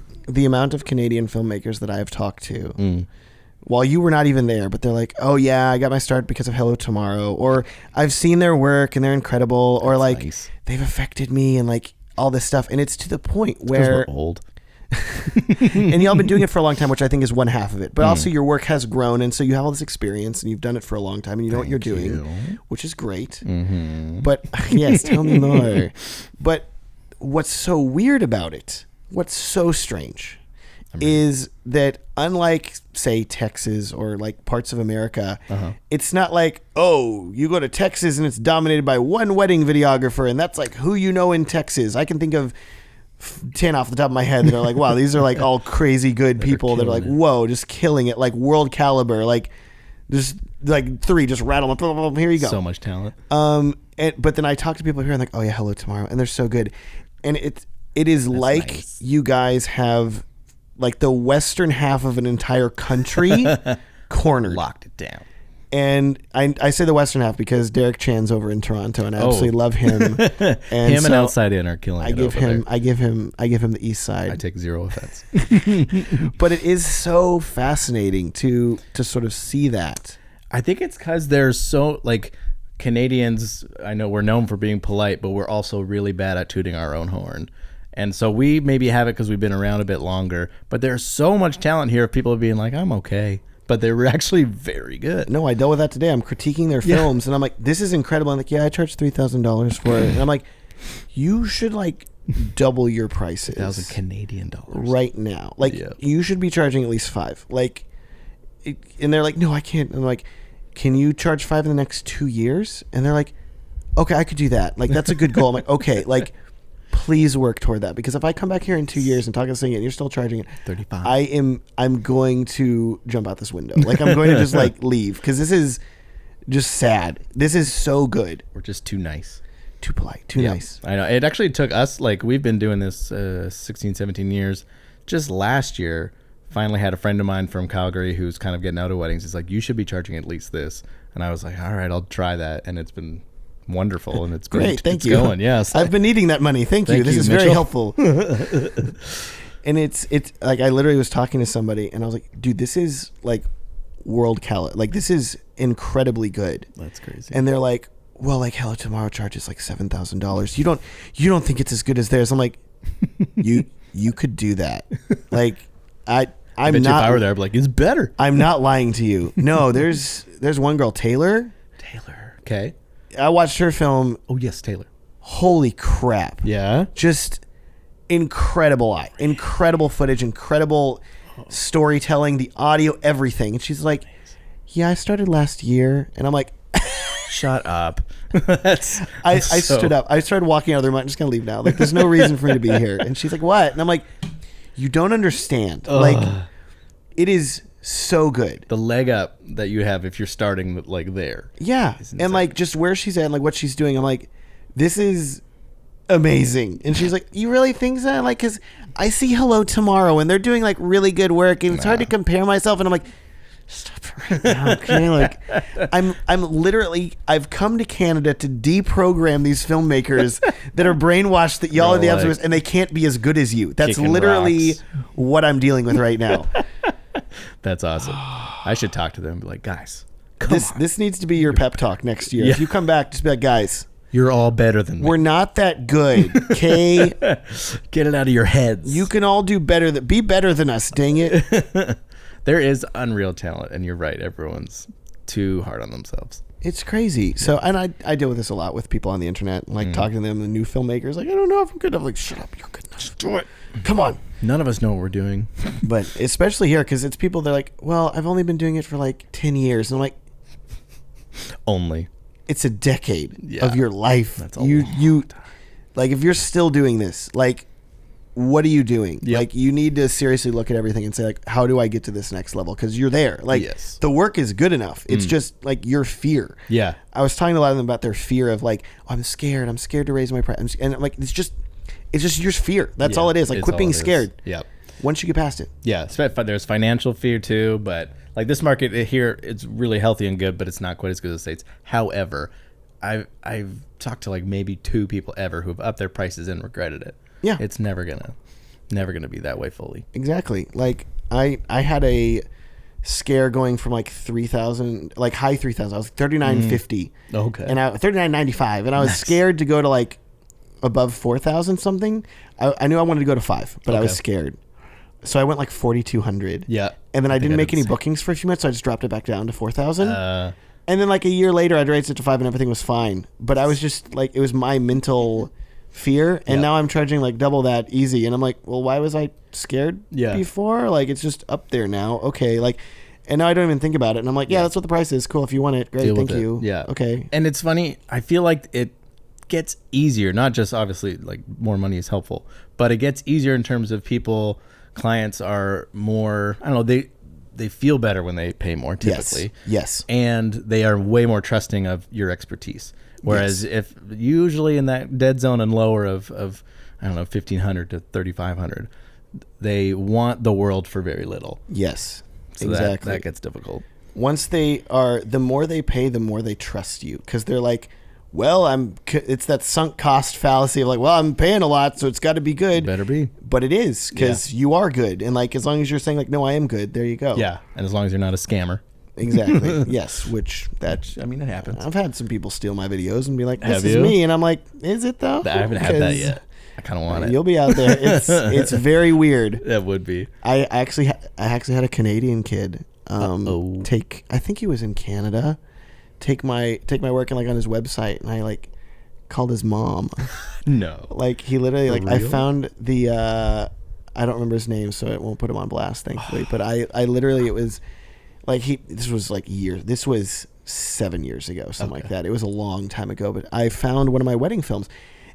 amount of Canadian filmmakers that I've talked to, while you were not even there, but they're like, oh yeah, I got my start because of Hello Tomorrow, or I've seen their work and they're incredible, or like they've affected me and like all this stuff. And it's to the point where we're old. And y'all been doing it for a long time, which I think is one half of it. But also your work has grown, and so you have all this experience, and you've done it for a long time, and you know what you're doing, which is great. But yes, tell me more. But what's so weird about it, what's so strange, is that unlike, say, Texas or like parts of America, it's not like, oh, you go to Texas and it's dominated by one wedding videographer, and that's like who you know in Texas. I can think of 10 off the top of my head that are like, wow, these are like all crazy good people that are like, whoa, just killing it, like world caliber, like just like 3 just rattle them. Here you go. So much talent. But then I talk to people here and like, oh yeah, Hello Tomorrow, and they're so good, and it is that's like nice. You guys have like the western half of an entire country cornered, locked it down. And I say the western half because Derek Chan's over in Toronto, and I absolutely love him. And him and Outside In are killing it. I give him the east side. I take zero offense. But it is so fascinating to sort of see that. I think it's because there's so like Canadians. I know we're known for being polite, but we're also really bad at tooting our own horn. And so we maybe have it because we've been around a bit longer. But there's so much talent here of people being like, I'm okay. But they were actually very good. No, I dealt with that today. I'm critiquing their films, and I'm like, this is incredible. I'm like, yeah, I charged $3,000 for it. And I'm like, you should like double your prices. $1,000 Canadian dollars right now. Like, you should be charging at least $5. Like, and they're like, no, I can't. And I'm like, can you charge $5 in the next 2 years? And they're like, okay, I could do that. Like, that's a good goal. I'm like, okay, like, please work toward that, because if I come back here in 2 years and talk this thing and you're still charging it, 35, I'm going to jump out this window. Like, I'm going to just like leave, because this is just sad. This is so good. We're just too nice, too polite, too nice. I know. It actually took us, like, we've been doing this 16, 17 years. Just last year, finally had a friend of mine from Calgary who's kind of getting out of weddings. He's like, you should be charging at least this. And I was like, all right, I'll try that. And it's been wonderful, and it's great. Thank you. Going. Yes, I've been needing that money. Thank you. This is Mitchell. Very helpful. And it's like, I literally was talking to somebody, and I was like, dude, this is like world caliber. Like, this is incredibly good. That's crazy. And they're like, well, like Hello Tomorrow charges like $7,000. You don't think it's as good as theirs? I'm like, you could do that. Like, I'm bet not. If I were there, I'd be like, it's better. I'm not lying to you. No, there's one girl, Taylor. Okay. I watched her film. Oh yes, Taylor. Holy crap. Yeah. Just incredible incredible footage, incredible storytelling, the audio, everything. And she's like, yeah, I started last year. And I'm like, shut up. I stood up. I started walking out of the room. I'm just going to leave now. Like, there's no reason for me to be here. And she's like, what? And I'm like, you don't understand. Like, it is so good. The leg up that you have if you're starting like there. Yeah. And like just where she's at and like what she's doing, I'm like, this is amazing. And she's like, you really think so? Like, because I see Hello Tomorrow and they're doing like really good work, and it's hard to compare myself. And I'm like, stop it right now, okay? Like, I'm literally, I've come to Canada to deprogram these filmmakers that are brainwashed that y'all are the absolute, and they can't be as good as you. That's literally what I'm dealing with right now. That's awesome. I should talk to them and be like, guys, come on. This needs to be your pep talk next year. Yeah. If you come back, just be like, guys, you're all better than me. We're not that good, okay? Get it out of your heads. You can all do better. Be better than us, dang it. There is unreal talent, and you're right. Everyone's too hard on themselves. It's crazy. So, and I deal with this a lot with people on the internet, like talking to them, the new filmmakers. Like, I don't know if I'm good enough. Like, shut up, you're good enough. Just do it. Come on. None of us know what we're doing. But especially here, because it's people, they're like, well, I've only been doing it for like 10 years. And I'm like, only. It's a decade of your life. That's a long time. Like, if you're still doing this, like, what are you doing? Yep. Like, you need to seriously look at everything and say, like, how do I get to this next level? Because you're there. Like, the work is good enough. It's just like your fear. Yeah. I was talking to a lot of them about their fear of like, oh, I'm scared to raise my price. And I'm like, it's just your fear. That's all it is. Like, quit being scared. Yeah. Once you get past it. Yeah. There's financial fear too, but like this market here, it's really healthy and good, but it's not quite as good as the States. However, I've talked to like maybe 2 people ever who've upped their prices and regretted it. Yeah. It's never gonna be that way fully. Exactly. Like I had a scare going from like 3,000, like high 3,000. I was 39.50. Okay. And 39.95, and I was scared to go to like above 4,000 something. I knew I wanted to go to 5, but I was scared. So I went like 4,200. Yeah. And then I didn't make any bookings for a few months, so I just dropped it back down to 4,000. And then like a year later, I'd raised it to 5 and everything was fine. But I was just like, it was my mental fear. And now I'm charging like double that easy. And I'm like, well, why was I scared before? Like, it's just up there now. Okay. Like, and now I don't even think about it. And I'm like, yeah, that's what the price is. Cool. If you want it, great. Thank you. Yeah. Okay. And it's funny. I feel like it gets easier, not just obviously like more money is helpful, but it gets easier in terms of clients are more, I don't know, they feel better when they pay more typically. Yes. And they are way more trusting of your expertise. Whereas if usually in that dead zone and lower of I don't know, 1,500 to 3,500, they want the world for very little. Yes. So exactly. That gets difficult. Once the more they pay, the more they trust you, because they're like, well, it's that sunk cost fallacy of like, well, I'm paying a lot, so it's got to be good. Better be. But it is, because you are good. And like, as long as you're saying like, no, I am good, there you go. Yeah. And as long as you're not a scammer. Exactly. Yes. Which I mean, it happens. I've had some people steal my videos and be like, this is me. And I'm like, is it though? I haven't had that yet. I kind of want it. You'll be out there. It's very weird. That would be. I actually had a Canadian kid I think he was in Canada, take my work and like on his website, and I like called his mom. No. Like, he literally, like, I found the I don't remember his name, so it won't put him on blast, thankfully. But I literally, it was like, this was 7 years ago, something like that. It was a long time ago, but I found one of my wedding films.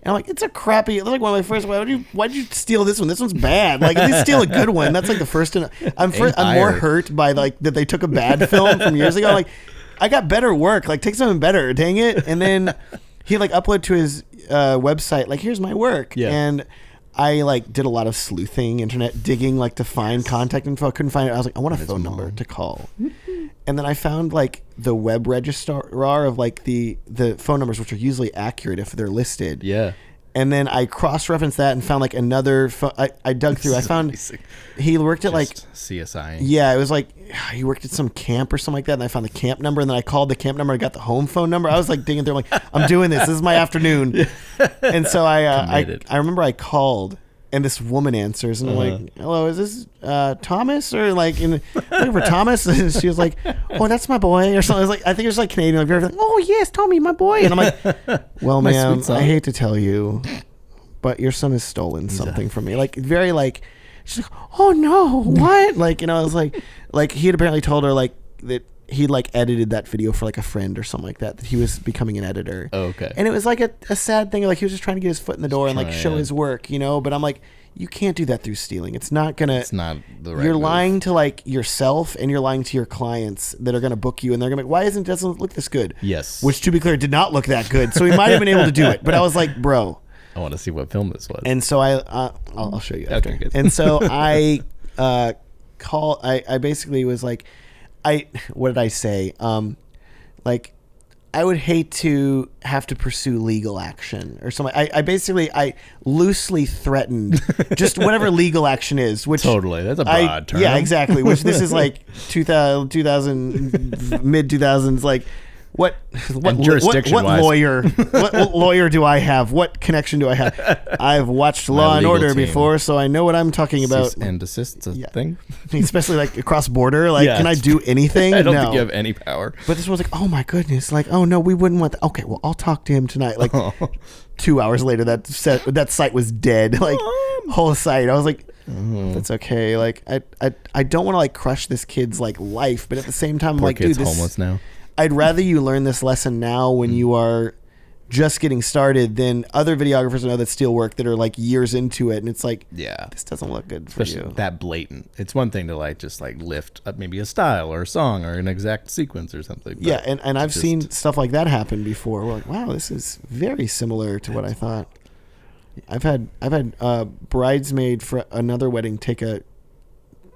And I'm like, it's a crappy, it's like one of my first, why'd you steal this one? This one's bad. Like, at least steal a good one. That's like the first, I'm more hurt by like that they took a bad film from years ago. Like, I got better work. Like, take something better, dang it. And then he like uploaded to his website, like, here's my work. Yeah. And I like did a lot of sleuthing, internet digging, like to find contact info. I couldn't find it. I was like, I want a phone number to call. And then I found like the web registrar of like the phone numbers, which are usually accurate if they're listed. Yeah. And then I cross-referenced that and found like another I dug through. I found he worked at like CSI. Yeah, it was like he worked at some camp or something like that, and I found the camp number, and then I called the camp number and got the home phone number. I was like digging through, I'm like, I'm doing this. This is my afternoon. And so I remember I called, and this woman answers, and I'm like, hello, is this Thomas? Or like, looking for Thomas? And she was like, oh, that's my boy, or something. I was like, I think it was like Canadian, like, very like, oh yes, Tommy, my boy. And I'm like, well, ma'am, I hate to tell you, but your son has stolen something from me. Like, very like, she's like, oh no, what? Like, I was like he had apparently told her like that he like edited that video for like a friend or something like that he was becoming an editor. Oh, okay. And it was like a sad thing. Like, he was just trying to get his foot in the door and like show his work, But I'm like, you can't do that through stealing. It's not the right You're lying to like yourself, and you're lying to your clients that are gonna book you, and they're gonna be like, why doesn't look this good? Yes. Which, to be clear, did not look that good. So he might have been able to do it. But I was like, bro, I want to see what film this was. And so I'll show you after. Okay, good. And so I basically was like, what did I say? Like, I would hate to have to pursue legal action or something. I loosely threatened just whatever legal action is, which totally, that's a broad term. Yeah, exactly. Which this is like 2000 mid 2000s. Like, what lawyer? What lawyer do I have? What connection do I have? I've watched Law and Order before, so I know what I'm talking about. Cease and desist's a thing, especially like across border. Like, can I do anything? I don't think you have any power. But this was like, oh my goodness, like, oh no, we wouldn't want that. Okay, well, I'll talk to him tonight. Like, 2 hours later, that site was dead. Like, whole site. I was like, that's okay. Like, I don't want to like crush this kid's like life, but at the same time, I'm like, dude, this homeless now. I'd rather you learn this lesson now when you are just getting started than other videographers I know that still work that are like years into it, and it's like, this doesn't look good for you. That blatant. It's one thing to like just like lift up maybe a style or a song or an exact sequence or something. Yeah, and I've seen stuff like that happen before. We're like, wow, this is very similar to what I thought. I've had bridesmaid for another wedding take a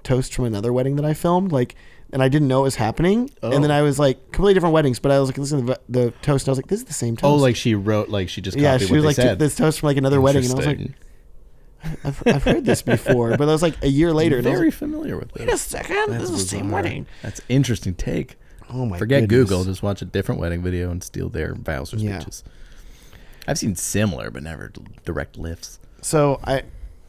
toast from another wedding that I filmed, like. And I didn't know it was happening. Oh. And then I was like, completely different weddings, but I was like, listening to the toast, and I was like, this is the same toast. Oh, like she wrote, like she just copied she was like, said. This toast from like another wedding. And I was like, I've heard this before, but that was like a year later. I'm very familiar with this. Wait a second, this is the same wedding. That's an interesting take. Oh my Forget goodness. Google, just watch a different wedding video and steal their vows or speeches. I've seen similar, but never direct lifts. So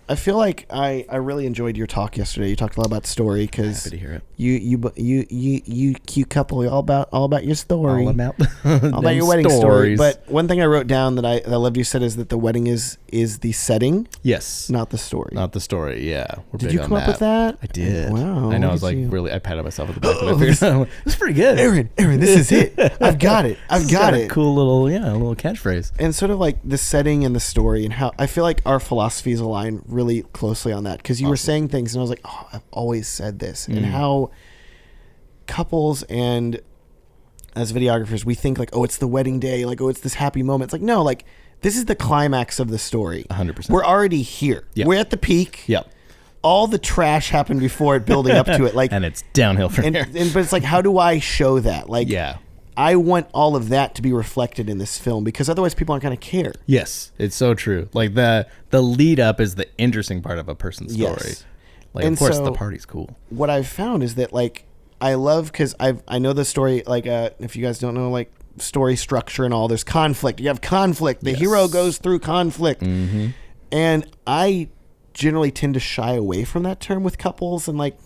I feel like I really enjoyed your talk yesterday. You talked a lot about story because happy to hear it. You cute couple all about your story, all about your wedding story. But one thing I wrote down that I loved you said is that the wedding is the setting, yes, not the story. Not the story. Yeah, did you come up with that? I did. Wow, I know. I was like really. I patted myself on the back and I figured out it's pretty good. Aaron, this is it. I've got it. I've got it. Cool little little catchphrase. And sort of like the setting and the story and how I feel like our philosophies align really closely on that, because you were saying things and I was like, oh, I've always said this. And how couples and as videographers we think like, oh, it's the wedding day, like, oh, it's this happy moment. It's like, no, like this is the climax of the story. 100%. We're already here. Yep. We're at the peak. Yep. All the trash happened before it, building up to it, like, and it's downhill from here. But it's like, how do I show that? Like, I want all of that to be reflected in this film, because otherwise people aren't going to care. Yes, it's so true. Like the lead up is the interesting part of a person's story. Yes. Like, and of course, the party's cool. What I've found is that, like, I love, because I know the story, like, if you guys don't know, like, story structure and all, there's conflict. You have conflict. The hero goes through conflict. Mm-hmm. And I generally tend to shy away from that term with couples and, like,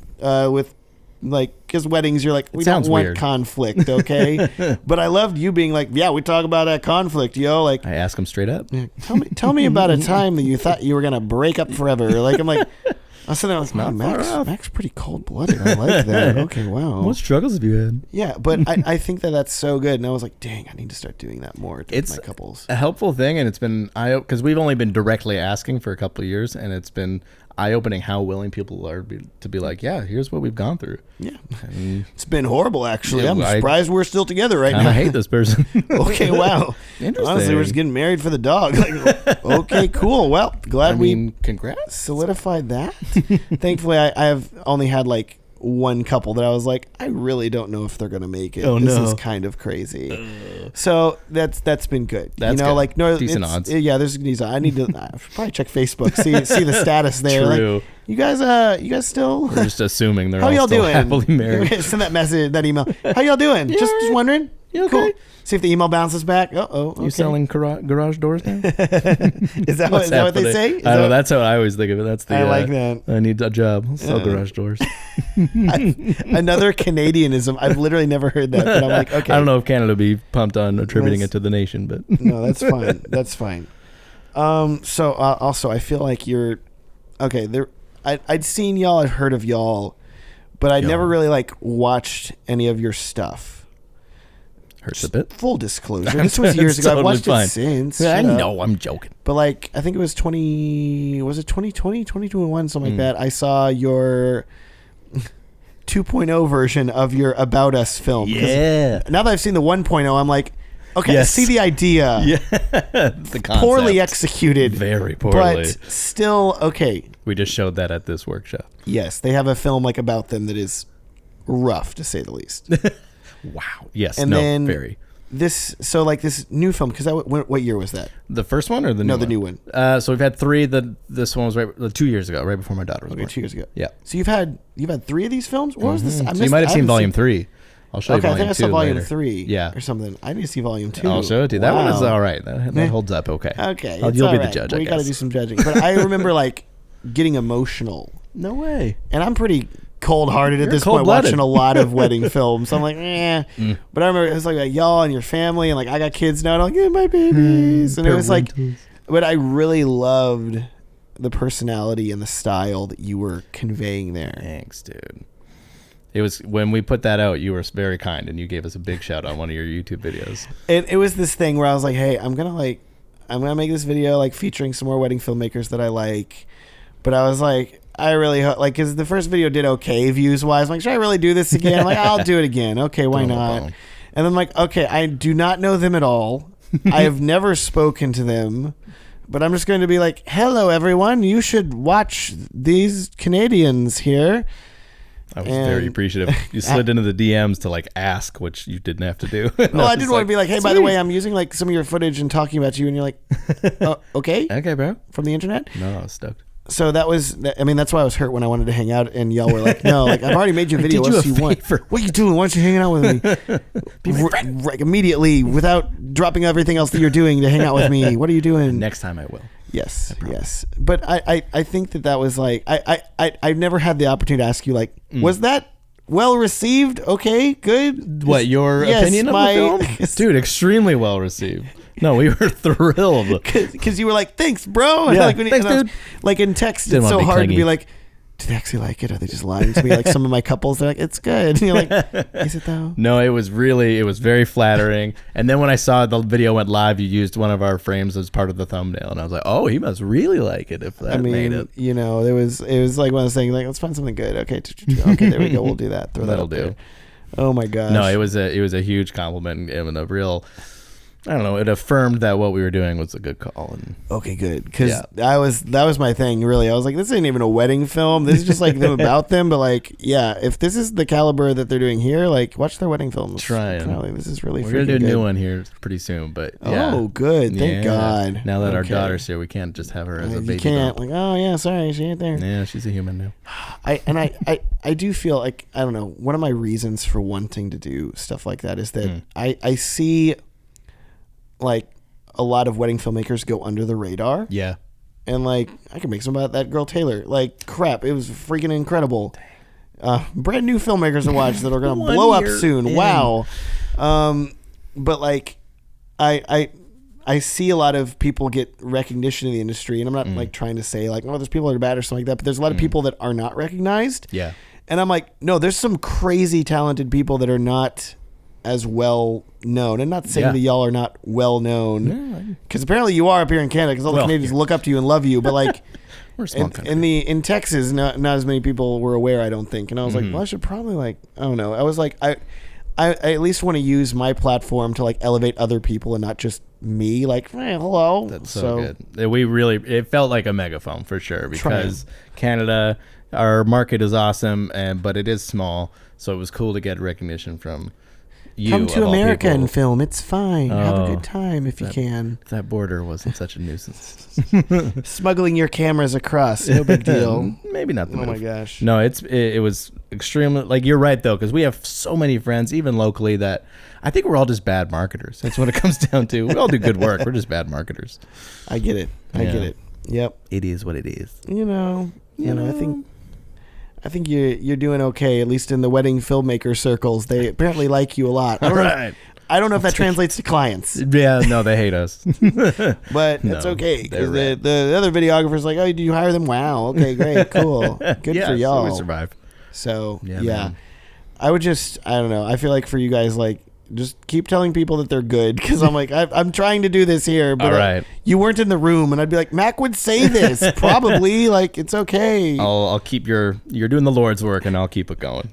because weddings, you're like, we don't want weird. Conflict, okay? But I loved you being like, yeah, we talk about that conflict, yo. Like, I ask them straight up. Yeah, tell me about a time that you thought you were gonna break up forever. Like, I'm like, I was sitting there like, Mac's pretty cold blooded. I like that. Okay, wow. What struggles have you had? Yeah, but I think that's so good, and I was like, dang, I need to start doing that more with my couples. A helpful thing, and it's been because we've only been directly asking for a couple of years, and it's been eye-opening how willing people are to be like, yeah, here's what we've gone through. Yeah, and it's been horrible, actually. I'm surprised we're still together right now. I hate this person. Okay, wow. Interesting. Honestly, we're just getting married for the dog. Like, okay, cool. Well, glad we congrats. Solidified that. Thankfully, I have only had like one couple that I was like, I really don't know if they're gonna make it. This is kind of crazy. So that's been good. That's good. Like, no, decent odds. Yeah, there's decent. I need to probably check Facebook, see the status there. True. Like, you guys still? We're just assuming they're how all y'all still doing? Happily married. Send that message, that email. How y'all doing? Just wondering. You okay? Cool. See if the email bounces back. Okay. You selling garage doors now? Is that what they say? I know, that's how I always think of it. That's the. I like that. I need a job. I'll sell garage doors. Another Canadianism. I've literally never heard that, but I'm like, okay. I don't know if Canada would be pumped on attributing it to the nation, but no, that's fine. That's fine. So also, I feel like you're okay. There, I'd seen y'all, I'd heard of y'all, but I never really like watched any of your stuff. Hurts a bit. Full disclosure. This was years ago. I've watched it since. I know. I'm joking. But like, I think it was 2020, 2021, something like that. I saw your 2.0 version of your About Us film. Yeah. Now that I've seen the 1.0, I'm like, okay, I see the idea. Yeah. The concept. Poorly executed. Very poorly. But still, okay. We just showed that at this workshop. Yes. They have a film like about them that is rough to say the least. Wow. Yes. And then very. This new film, because what year was that? The first one or the new one? No, the new one. So we've had 3. This one was 2 years ago, right before my daughter was born. 2 years ago. Yeah. So you've had 3 of these films? What was this? So you might have seen volume 3. I'll show you volume 2 I think I saw volume later. 3 yeah. or something. I need to see volume 2. I'll show it to you. That one is all right. That holds up okay. Okay. You'll be the judge, We got to do some judging. But I remember getting emotional. No way. And I'm pretty cold-hearted at this point, watching a lot of wedding films. I'm like, But I remember it was like y'all and your family, and I got kids now, and I'm like, my babies. And it was but I really loved the personality and the style that you were conveying there. Thanks, dude. It was when we put that out, you were very kind, and you gave us a big shout on one of your YouTube videos. It was this thing where I was like, hey, I'm gonna make this video featuring some more wedding filmmakers that I like. But I was like, I really because the first video did okay views wise. I'm like, should I really do this again? I'm like, I'll do it again. Okay, why not? And then I'm like, okay, I do not know them at all. I have never spoken to them, but I'm just going to be like, hello everyone, you should watch these Canadians here. I was very appreciative. You slid into the DMs to ask, which you didn't have to do. Well, I did want to be like, hey, by the way, I'm using some of your footage and talking about you, and you're like, oh, okay, okay, bro, from the internet. No, I was stoked. So that's why I was hurt when I wanted to hang out, and y'all were like, no, I've already made your video. What do you want? What are you doing? Why aren't you hanging out with me? Immediately, without dropping everything else that you're doing to hang out with me. What are you doing? Next time I will. Yes. But I think that was I've never had the opportunity to ask you, was that well received? Okay, good. What, your opinion of the film? Dude, extremely well received. No, we were thrilled. Because you were like, thanks, bro. Yeah, thanks, dude. In text, it's so hard to be like, do they actually like it? Are they just lying to me? Some of my couples, they're like, it's good. And you're like, is it though? No, it was very flattering. And then when I saw the video went live, you used one of our frames as part of the thumbnail. And I was like, oh, he must really like it if that made it. It was like one of those things, let's find something good. Okay, there we go. We'll do that. That'll do. Oh my gosh. No, it was a huge compliment and a real... I don't know. It affirmed that what we were doing was a good call. And okay, good. Because that was my thing. Really, I was like, this ain't even a wedding film. This is just them about them. But if this is the caliber that they're doing here, watch their wedding films. Trying. This is really. We're gonna do a new one here pretty soon. But oh, good. Thank God. Now that our daughter's here, we can't just have her as a baby. You can't. Doll. Oh yeah, sorry, she ain't there. Yeah, she's a human now. I do feel I don't know. One of my reasons for wanting to do stuff like that is that I see. A lot of wedding filmmakers go under the radar. Yeah. And I can make some about that girl Taylor. Crap, it was freaking incredible. Brand new filmmakers to watch that are going to blow up soon. In. Wow. But I see a lot of people get recognition in the industry, and I'm not trying to say there's people that are bad or something like that, but there's a lot of people that are not recognized. Yeah. And I'm like, no, there's some crazy talented people that are not as well known, and not saying that y'all are not well known, because apparently you are up here in Canada, because all the Canadians look up to you and love you, but we're a small country. in Texas, not as many people were aware, I don't think. And I was like, well, I should probably I don't know. I was like, I at least want to use my platform to elevate other people and not just me. Hey, hello. That's so good. It felt like a megaphone for sure, because Canada, our market is awesome, but it is small, so it was cool to get recognition from. Come to America and film. It's fine. Have a good time if you can. That border wasn't such a nuisance. Smuggling your cameras across, no big deal. Maybe not the move. Oh my gosh. No, it was extremely, you're right though, because we have so many friends, even locally, that I think we're all just bad marketers. That's what it comes down to. We all do good work. We're just bad marketers. I get it. I get it. Yep. It is what it is. You know, I think you're doing okay, at least in the wedding filmmaker circles. They apparently like you a lot. I don't know if that translates to clients. Yeah, no, they hate us. But it's okay, because the other videographer's like, oh, do you hire them? Wow, okay, great, cool. Good for y'all. So we survive. So, I would just, I don't know. I feel like for you guys, just keep telling people that they're good, because I'm like, I'm trying to do this here, but you weren't in the room, and I'd be like, Mac would say this probably, it's okay. I'll keep you're doing the Lord's work, and I'll keep it going.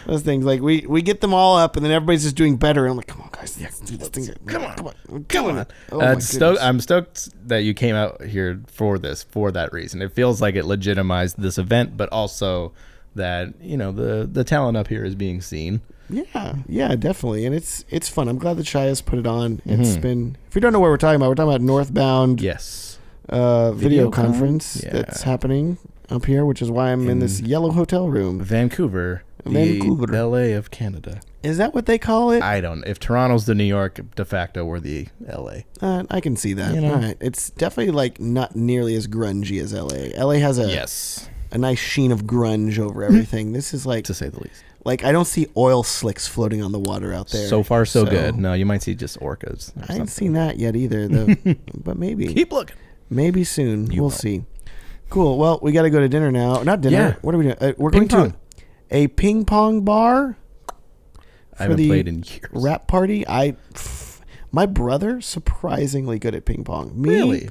Those things, we get them all up, and then everybody's just doing better, and I'm like, come on guys, let's do this thing. Come on. Oh, I'm stoked that you came out here for that reason. It feels like it legitimized this event, but also that the talent up here is being seen. Yeah, definitely, and it's fun. I'm glad that Shia's put it on. It's been. If you don't know what we're talking about Northbound. Yes. Video conference that's happening up here, which is why I'm in this yellow hotel room. Vancouver. The LA of Canada. Is that what they call it? I don't. If Toronto's the New York, de facto, we're the LA. I can see that. All right. It's definitely like not nearly as grungy as LA. LA has a nice sheen of grunge over everything. This is like, to say the least. Like I don't see oil slicks floating on the water out there. So far, so good. No, you might see just orcas. I haven't seen that yet either, though. But maybe. Keep looking. Maybe soon. We'll see. Cool. Well, we got to go to dinner now. Not dinner. Yeah. What are we doing? We're going to a ping pong bar. I haven't played in years. Rap party. My brother, surprisingly good at ping pong. Me? Really?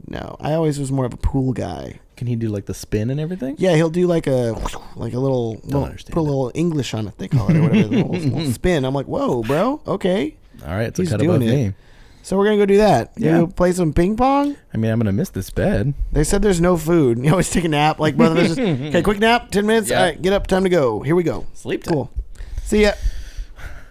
No. I always was more of a pool guy. Can he do like the spin and everything? Yeah, he'll do like a little put a little English on it, they call it, or whatever. A little spin. I'm like, whoa, bro. Okay. All right, it's a cut above me. So we're going to go do that. You gonna play some ping pong? I mean, I'm going to miss this bed. They said there's no food. You always take a nap. Like, brother, okay, quick nap, 10 minutes. All right, get up, time to go. Here we go. Sleep time. Cool. See ya.